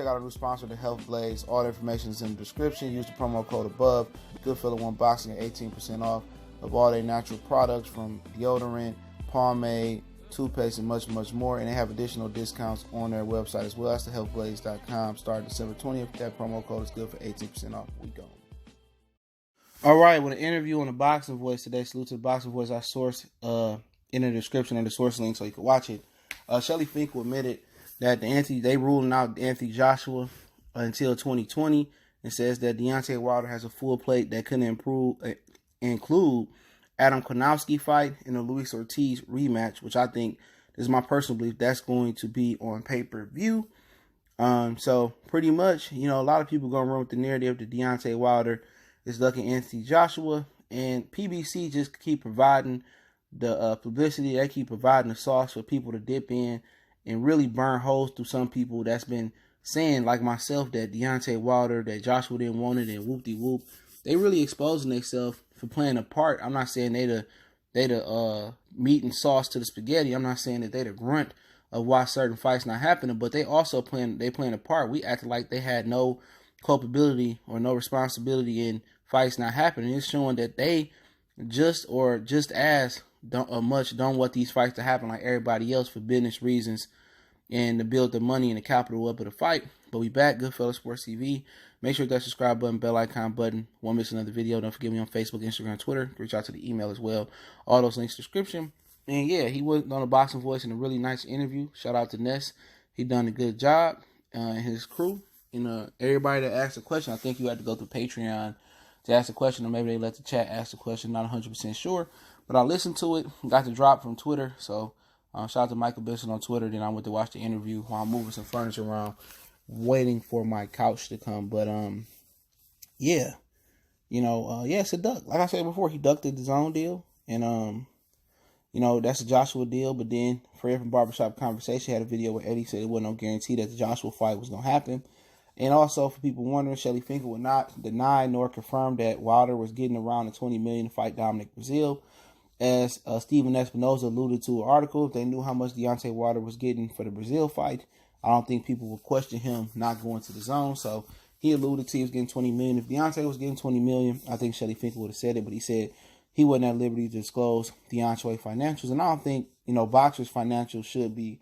check out our new sponsor, the Health Blaze. All the information is in the description. Use the promo code above. Goodfellow One Boxing at 18% off of all their natural products, from deodorant, pomade, toothpaste, and much, much more. And they have additional discounts on their website as well. That's thehealthblaze.com. Starting December 20th. That promo code is good for 18% off. We go. All right, with an interview on the Boxing Voice today. Salute to the Boxing Voice. I sourced in the description and the source link so you can watch it. Shelly Finkle admitted that they ruling out Anthony Joshua until 2020, and says that Deontay Wilder has a full plate that couldn't include Adam Kownacki fight and the Luis Ortiz rematch, which I think, this is my personal belief, that's going to be on pay-per-view. So pretty much, a lot of people going to run with the narrative that Deontay Wilder is ducking Anthony Joshua, and PBC just keep providing the publicity. They keep providing the sauce for people to dip in and really burn holes through some people that's been saying, like myself, that Deontay Wilder, that Joshua didn't want it, and whoop-de-whoop. They really exposing themselves for playing a part. I'm not saying they the meat and sauce to the spaghetti. I'm not saying that they the grunt of why certain fights not happening, but they also playing a part. We acted like they had no culpability or no responsibility in fights not happening. It's showing that they just as don't want these fights to happen like everybody else for business reasons and to build the money and the capital up of the fight. But we back, Goodfellow Sports TV. Make sure you hit that subscribe button, bell icon button. Won't miss another video. Don't forget me on Facebook, Instagram, Twitter. Reach out to the email as well. All those links in the description. And yeah, he was on the Boxing Voice in a really nice interview. Shout out to Ness. He done a good job, and his crew. Everybody that asked a question, I think you had to go through Patreon to ask a question, or maybe they let the chat ask the question. Not 100% sure. But I listened to it, got the drop from Twitter. So shout out to Michael Benson on Twitter. Then I went to watch the interview while I'm moving some furniture around, waiting for my couch to come. But yeah, it's a duck. Like I said before, he ducked the DAZN deal, and that's a Joshua deal. But then Fred from Barbershop Conversation had a video where Eddie said it wasn't no guarantee that the Joshua fight was gonna happen. And also, for people wondering, Shelly Finkle would not deny nor confirm that Wilder was getting around the $20 million to fight Dominic Breazeale. As Stephen Espinoza alluded to an article, if they knew how much Deontay Wilder was getting for the Breazeale fight, I don't think people would question him not going to the zone. So he alluded to he was getting $20 million. If Deontay was getting $20 million, I think Shelly Finkle would have said it, but he said he wasn't at liberty to disclose Deontay financials. And I don't think, boxers' financials should be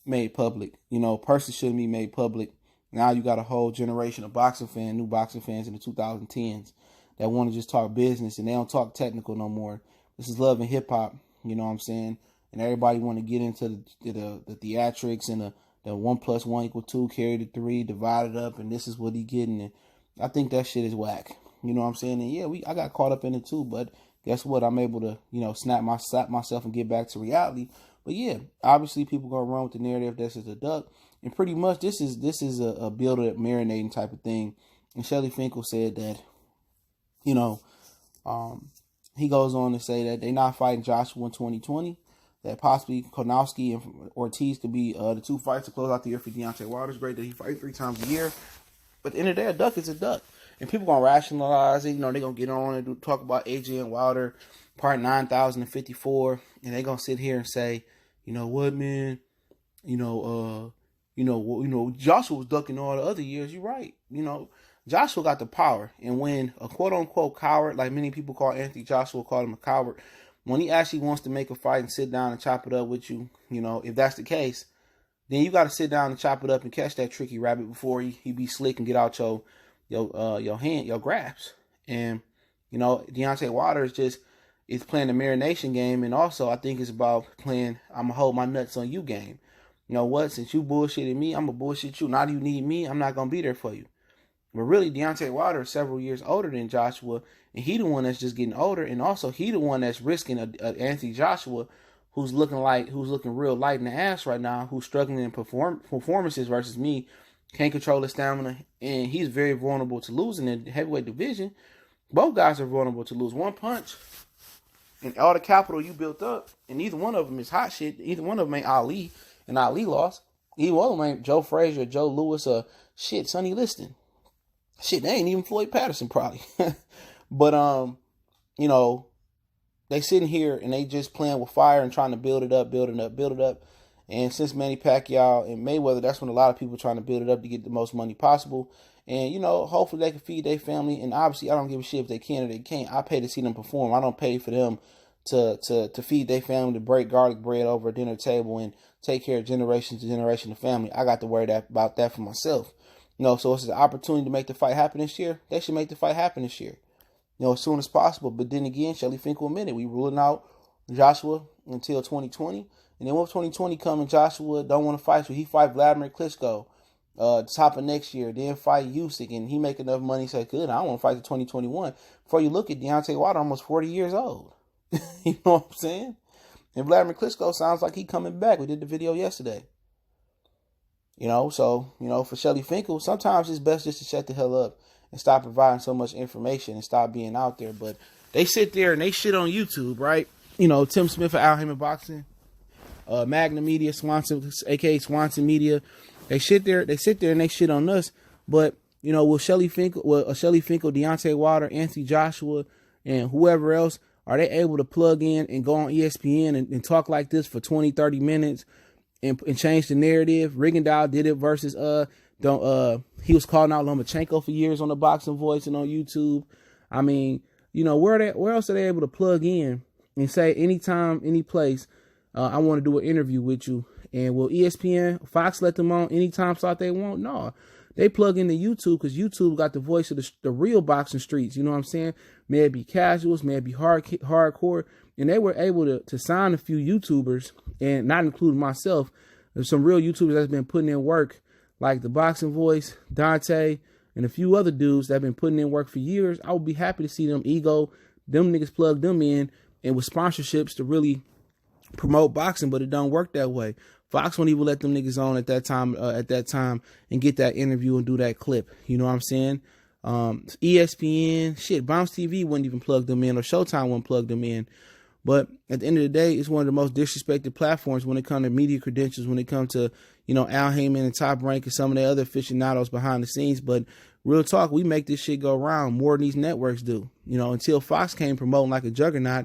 made public. Purses shouldn't be made public. Now you got a whole generation of new boxing fans in the 2010s that want to just talk business, and they don't talk technical no more. This is love and hip hop, you know what I'm saying? And everybody want to get into the theatrics and the 1 + 1 = 2, carry the 3, divide it up, and this is what he getting. And I think that shit is whack. You know what I'm saying? And yeah, I got caught up in it too, but guess what? I'm able to, snap myself and get back to reality. But yeah, obviously people gonna run with the narrative this is a duck. And pretty much this is a build-up, marinating type of thing. And Shelly Finkle said that, he goes on to say that they're not fighting Joshua in 2020. That possibly Kownacki and Ortiz could be the two fights to close out the year for Deontay Wilder. It's great that he fights 3 times a year. But at the end of the day, a duck is a duck. And people going to rationalize it. They're going to get on and talk about AJ and Wilder, part 9054. And they're going to sit here and say, you know what, man? Joshua was ducking all the other years. You're right. Joshua got the power. And when a quote-unquote coward, like many people call Anthony Joshua, call him a coward, when he actually wants to make a fight and sit down and chop it up with you, if that's the case, then you got to sit down and chop it up and catch that tricky rabbit before he be slick and get out your grasp. And, Deontay Wilder is playing the marination game. And also, I think it's about playing I'm going to hold my nuts on you game. You know what? Since you bullshitted me, I'm going to bullshit you. Now you need me, I'm not going to be there for you. But really, Deontay Wilder is several years older than Joshua, and he the one that's just getting older, and also he the one that's risking Anthony Joshua, who's looking real light in the ass right now, who's struggling in performances versus me, can't control his stamina, and he's very vulnerable to losing in the heavyweight division. Both guys are vulnerable to lose one punch, and all the capital you built up, and neither one of them is hot shit. Either one of them ain't Ali, and Ali lost. Either one of them ain't Joe Frazier, Joe Lewis, or Sonny Liston. Shit, they ain't even Floyd Patterson probably. But, they sitting here and they just playing with fire and trying to build it up. And since Manny Pacquiao and Mayweather, that's when a lot of people are trying to build it up to get the most money possible. And, you know, hopefully they can feed their family. And obviously, I don't give a shit if they can or they can't. I pay to see them perform. I don't pay for them to feed their family, to break garlic bread over a dinner table and take care of generation to generation of family. I got to worry about that for myself. You know, so it's an opportunity to make the fight happen this year. They should make the fight happen this year, you know, as soon as possible. But then again, Shelly Finkle admitted we ruling out Joshua until 2020. And then when 2020 come and Joshua don't want to fight, so he fight Vladimir Klitschko top of next year, then fight Usyk, and he make enough money, say, good, I don't want to fight to 2021. Before you look at Deontay Wilder, almost 40 years old. You know what I'm saying? And Vladimir Klitschko sounds like he coming back. We did the video yesterday. You know, so, you know, for Shelly Finkle, sometimes it's best just to shut the hell up and stop providing so much information and stop being out there. But they sit there and they shit on YouTube, right? You know, Tim Smith of Al Heyman Boxing, Magna Media, Swanson, aka Swanson Media. They sit there and they shit on us. But, you know, will Shelly Finkle, Deontay Wilder, Anthony Joshua, and whoever else, are they able to plug in and go on ESPN and talk like this for 20, 30 minutes and change the narrative? Rigondeaux did it versus he was calling out Lomachenko for years on the Boxing Voice and on YouTube. I mean, you know, where else are they able to plug in and say anytime, any place, I want to do an interview with you? And will ESPN, Fox let them on anytime slot they want? No. They plug into YouTube because YouTube got the voice of the real boxing streets. You know what I'm saying? May it be casuals, may it be hardcore. And they were able to sign a few YouTubers, and not including myself. There's some real YouTubers that's been putting in work, like the Boxing Voice, Dante, and a few other dudes that have been putting in work for years. I would be happy to see them them niggas plug them in, and with sponsorships to really promote boxing, but it don't work that way. Fox won't even let them niggas on at that time and get that interview and do that clip. You know what I'm saying? ESPN, shit, Bounce TV wouldn't even plug them in, or Showtime wouldn't plug them in. But at the end of the day, it's one of the most disrespected platforms when it comes to media credentials, when it comes to, you know, Al Heyman and Top Rank and some of the other aficionados behind the scenes. But real talk, we make this shit go around more than these networks do. You know, until Fox came promoting like a juggernaut,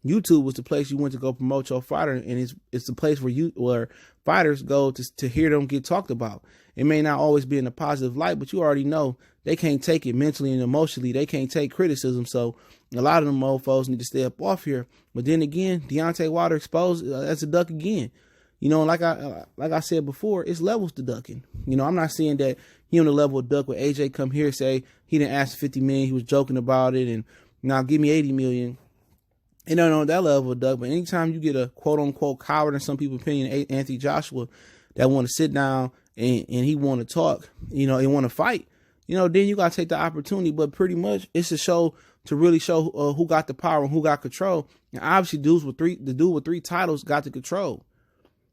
YouTube was the place you went to go promote your fighter, and it's the place where fighters go to hear them get talked about. It may not always be in a positive light, but you already know they can't take it mentally and emotionally. They can't take criticism, so a lot of them mofos need to stay up off here. But then again, Deontay Wilder exposed as a duck again. You know, like I said before, it's levels to ducking. You know, I'm not saying that he on the level of duck where AJ come here and say he didn't ask $50 million, he was joking about it, and now give me $80 million. You know, that level of duck. But anytime you get a quote unquote coward, in some people's opinion, Anthony Joshua, that want to sit down and he want to talk, you know, and want to fight, you know, then you got to take the opportunity. But pretty much it's a show to really show who got the power and who got control. And obviously the dude with three titles got the control.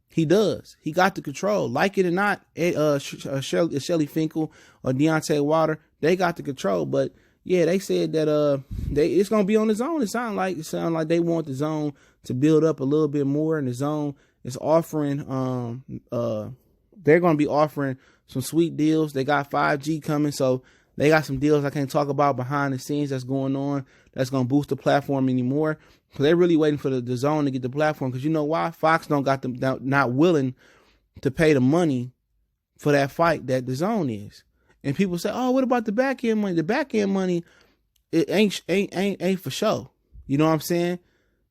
He does. He got the control. Like it or not, Shelly Finkle or Deontay Wilder, they got the control. But yeah, they said that it's gonna be on the zone. It sound like they want the zone to build up a little bit more, and the zone is offering they're gonna be offering some sweet deals. They got 5G coming, so they got some deals I can't talk about behind the scenes that's going on that's gonna boost the platform anymore. So they're really waiting for the zone to get the platform, because you know why? Fox don't got them not willing to pay the money for that fight that the zone is. And people say, "Oh, what about the back end money?" The back end money, it ain't for show. You know what I'm saying?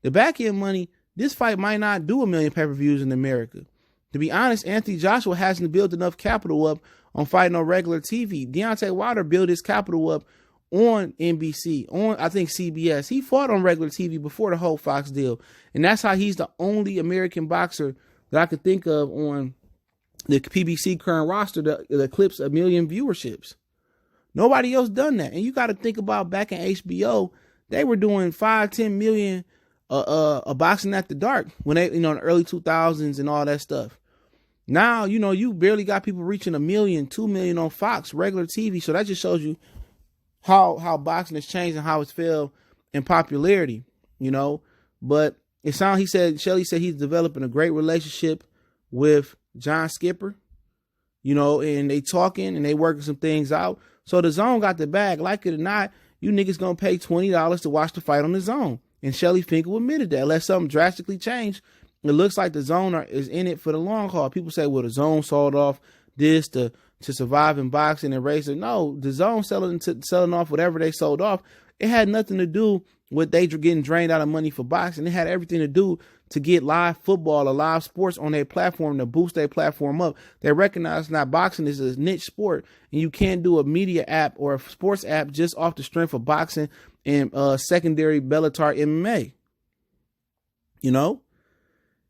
The back end money, this fight might not do 1 million pay-per-views in America. To be honest, Anthony Joshua hasn't built enough capital up on fighting on regular TV. Deontay Wilder built his capital up on NBC, on I think CBS. He fought on regular TV before the whole Fox deal, and that's how he's the only American boxer that I could think of on the PBC current roster that eclipsed 1 million viewerships. Nobody else done that. And you got to think about back in HBO, they were doing 5-10 million a boxing after dark when they, you know, in the early 2000s and all that stuff. Now, you know, you barely got people reaching 1 million, 2 million on Fox regular TV. So that just shows you how boxing has changed and how it's fell in popularity, you know. But Shelly said he's developing a great relationship with John Skipper, you know, and they talking and they working some things out. So the zone got the bag. Like it or not, you niggas gonna pay $20 to watch the fight on the zone. And Shelly Finkle admitted that unless something drastically changed it looks like the zone is in it for the long haul. People say, well, the zone sold off this to survive in boxing and racing. No, the zone selling off whatever they sold off. It had nothing to do with they getting drained out of money for boxing. It had everything to do to get live football or live sports on their platform, to boost their platform up. They recognize now boxing is a niche sport, and you can't do a media app or a sports app just off the strength of boxing and secondary Bellator MMA. You know,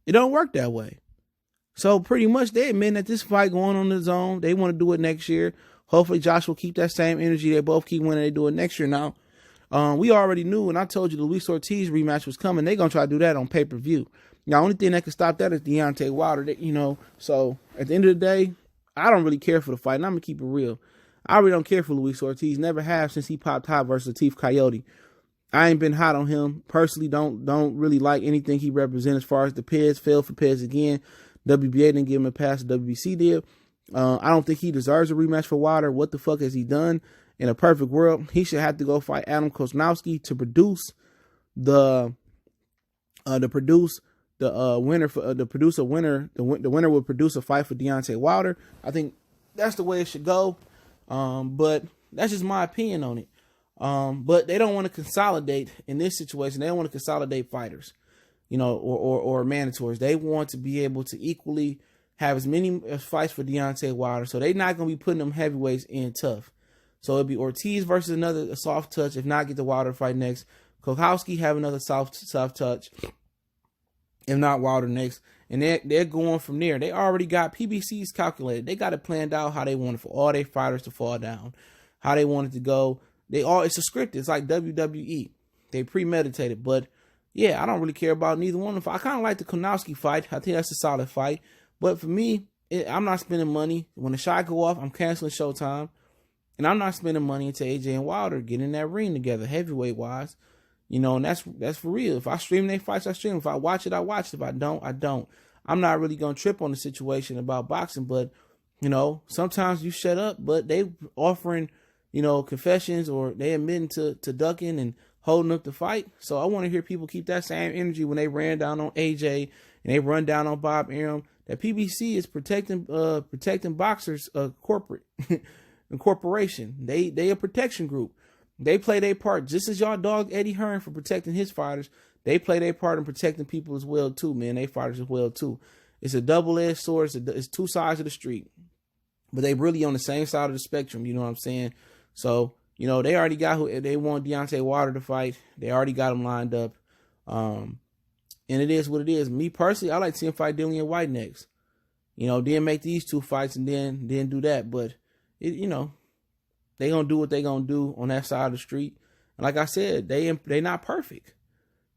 it don't work that way. So pretty much they admit that this fight going on the zone, they want to do it next year. Hopefully Josh will keep that same energy. They both keep winning. They do it next year now. We already knew, and I told you the Luis Ortiz rematch was coming. They're going to try to do that on pay-per-view. Now, the only thing that can stop that is Deontay Wilder. So at the end of the day, I don't really care for the fight, and I'm going to keep it real. I really don't care for Luis Ortiz. Never have since he popped hot versus Latif Coyote. I ain't been hot on him. Personally, don't really like anything he represents as far as the Pez. Failed for Pez again. WBA didn't give him a pass. The WBC did. I don't think he deserves a rematch for Wilder. What the fuck has he done? In a perfect world, he should have to go fight Adam Kownacki to produce the winner for the producer winner. The winner would produce a fight for Deontay Wilder. I think that's the way it should go. But that's just my opinion on it. But they don't want to consolidate in this situation. They don't want to consolidate fighters, or mandatories. They want to be able to equally have as many fights for Deontay Wilder. So they're not going to be putting them heavyweights in tough. So it'd be Ortiz versus another soft touch. If not, get the Wilder fight next. Kownacki have another soft touch. If not, Wilder next. And they're going from there. They already got PBCs calculated. They got it planned out how they want it for all their fighters to fall down, how they want it to go. It's a script. It's like WWE. They premeditated. But yeah, I don't really care about neither one of them. I kind of like the Kownacki fight. I think that's a solid fight. But for me, I'm not spending money. When the shot go off, I'm canceling Showtime. And I'm not spending money until AJ and Wilder get in that ring together, heavyweight wise. And that's for real. If I stream their fights, I stream. If I watch it, I watch it. If I don't, I don't. I'm not really gonna trip on the situation about boxing, but sometimes you shut up, but they offering, confessions, or they admitting to ducking and holding up the fight. So I want to hear people keep that same energy when they ran down on AJ and they run down on Bob Arum. That PBC is protecting boxers, corporate. Corporation. They a protection group. They play their part just as y'all dog Eddie Hearn for protecting his fighters. They play their part in protecting people as well too, man. They fighters as well too. It's a double-edged sword. It's two sides of the street, but they really on the same side of the spectrum. You know what I'm saying? So they already got who they want Deontay Wilder to fight. They already got him lined up, and it is what it is. Me personally, I like to see him fight Dillian White next. Then make these two fights and then do that, but. They gonna do what they gonna do on that side of the street. And like I said, they not perfect.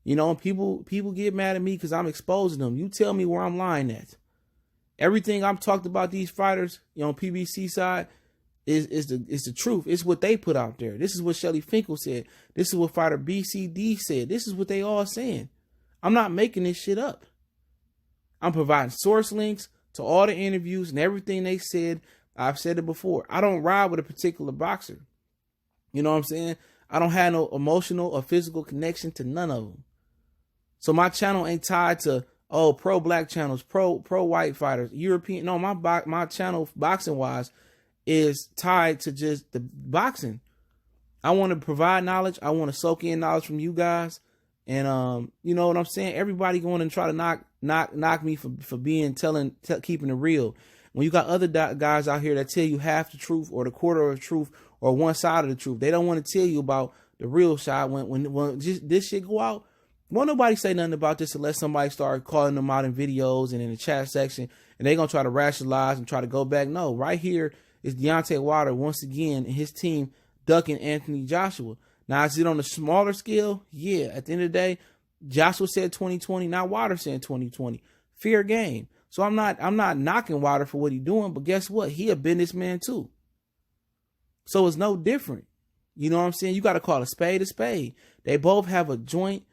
People get mad at me because I'm exposing them. You tell me where I'm lying at. Everything I'm talked about these fighters, PBC side, is the truth. It's what they put out there. This is what Shelly Finkle said. This is what fighter BCD said. This is what they all saying. I'm not making this shit up. I'm providing source links to all the interviews and everything they said. I've said it before. I don't ride with a particular boxer. You know what I'm saying? I don't have no emotional or physical connection to none of them. So my channel ain't tied to, pro black channels, pro white fighters, European. No, my channel, boxing wise, is tied to just the boxing. I want to provide knowledge. I want to soak in knowledge from you guys. And you know what I'm saying? Everybody going and try to knock me for keeping it real. When you got other guys out here that tell you half the truth or the quarter of the truth or one side of the truth, they don't want to tell you about the real side. When just this shit go out, won't nobody say nothing about this unless somebody start calling them out in videos and in the chat section, and they gonna try to rationalize and try to go back. No, right here is Deontay Wilder once again and his team ducking Anthony Joshua. Now, is it on a smaller scale? Yeah. At the end of the day, Joshua said 2020. Now Wilder said 2020. Fair game. So I'm not knocking Wilder for what he's doing, but guess what? He a businessman too. So it's no different. You know what I'm saying? You got to call a spade a spade. They both have a joint,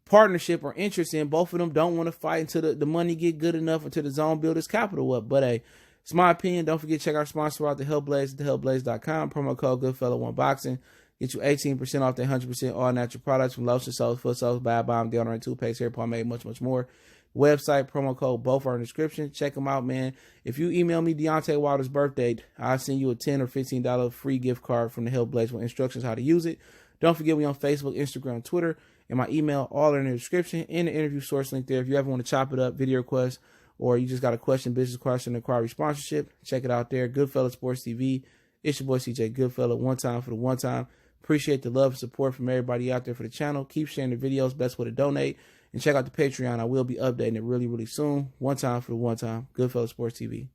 partnership or interest in. Both of them don't want to fight until the money get good enough, until the zone build its capital up. But hey, it's my opinion. Don't forget to check our sponsor out, The Hellblaze, thehellblaze.com. Promo code Goodfella1Boxing. Get you 18% off their 100% all natural products from lotion, soaps, foot soaps, bath bomb, deodorant, toothpaste, hair pomade, much, much more. Website, promo code, both are in the description. Check them out, man. If you email me Deontay Wilder's birthday, I'll send you a $10 or $15 free gift card from the Health Blaze with instructions how to use it. Don't forget we on Facebook, Instagram, Twitter, and my email, all are in the description, and the interview source link there. If you ever want to chop it up, video requests, or you just got a question, business question, inquiry, sponsorship, check it out there. Goodfella Sports TV. It's your boy CJ Goodfella. One time for the one time. Appreciate the love and support from everybody out there for the channel. Keep sharing the videos. Best way to donate. And check out the Patreon. I will be updating it really, really soon. One time for the one time. Goodfella Sports TV.